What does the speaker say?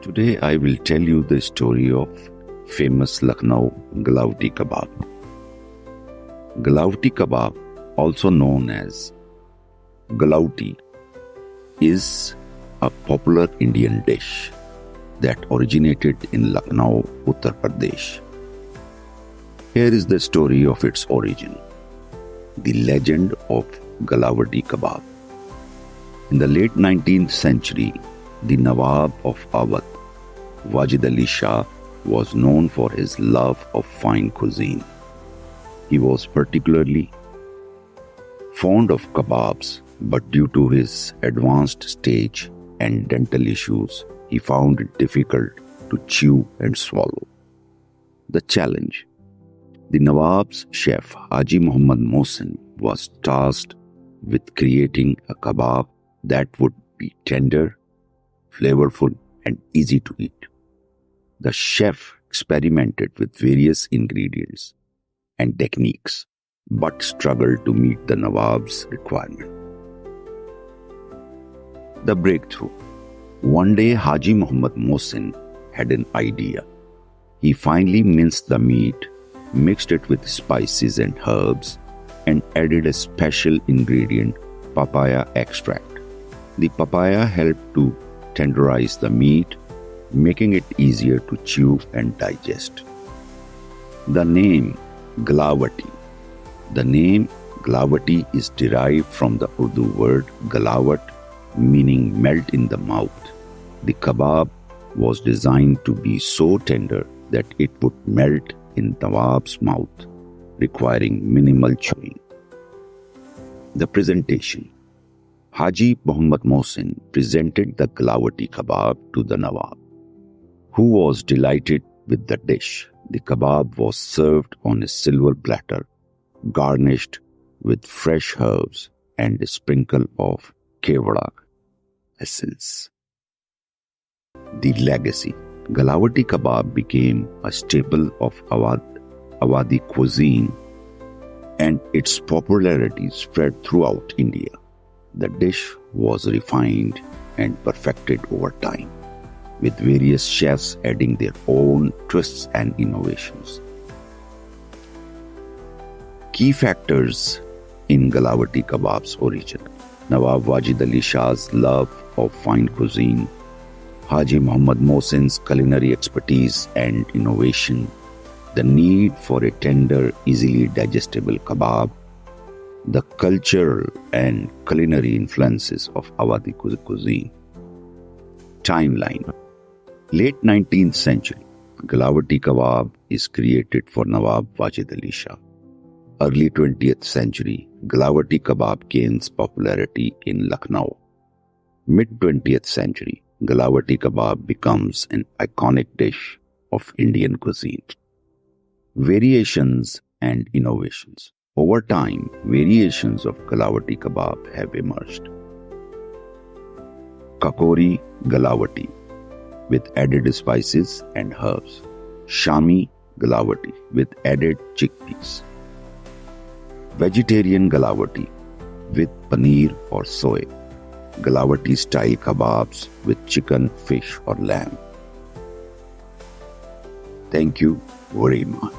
Today I will tell you the story of famous Lucknow Galauti Kebab. Galauti Kebab, also known as Galauti, is a popular Indian dish that originated in Lucknow, Uttar Pradesh. Here is the story of its origin. The legend of Galauti Kebab. In the late 19th century, the Nawab of Awadh, Wajid Ali Shah, was known for his love of fine cuisine. He was particularly fond of kebabs, but due to his advanced stage and dental issues, he found it difficult to chew and swallow. The challenge. The Nawab's chef Haji Muhammad Mohsin was tasked with creating a kebab that would be tender, flavorful, and easy to eat. The chef experimented with various ingredients and techniques, but struggled to meet the Nawab's requirement. The breakthrough. One day, Haji Muhammad Mohsin had an idea. He finely minced the meat, mixed it with spices and herbs, and added a special ingredient, papaya extract. The papaya helped to tenderize the meat, making it easier to chew and digest. The name Galawati. The name Galawati is derived from the Urdu word galawat, meaning melt in the mouth. The kebab was designed to be so tender that it would melt in Nawab's mouth, requiring minimal chewing. The presentation. Haji Muhammad Mohsin presented the Galawati kebab to the Nawab, who was delighted with the dish. The kebab was served on a silver platter, garnished with fresh herbs and a sprinkle of kevada essence. The legacy. Galawati kebab became a staple of Awadhi cuisine, and its popularity spread throughout India. The dish was refined and perfected over time, with various chefs adding their own twists and innovations. Key factors in Galawati kebab's origin. Nawab Wajid Ali Shah's love of fine cuisine, Haji Muhammad Mohsin's culinary expertise and innovation, the need for a tender, easily digestible kebab, the cultural and culinary influences of Awadhi cuisine. Timeline. Late 19th century, Galawati kebab is created for Nawab Wajid Ali Shah. Early 20th century, Galawati kebab gains popularity in Lucknow. Mid-20th century, Galawati kebab becomes an iconic dish of Indian cuisine. Variations and innovations. Over time, variations of Galawati kebab have emerged. Kakori Galawati with added spices and herbs. Shami Galawati with added chickpeas. Vegetarian Galawati with paneer or soy. Galawati style kebabs with chicken, fish or lamb. Thank you very much.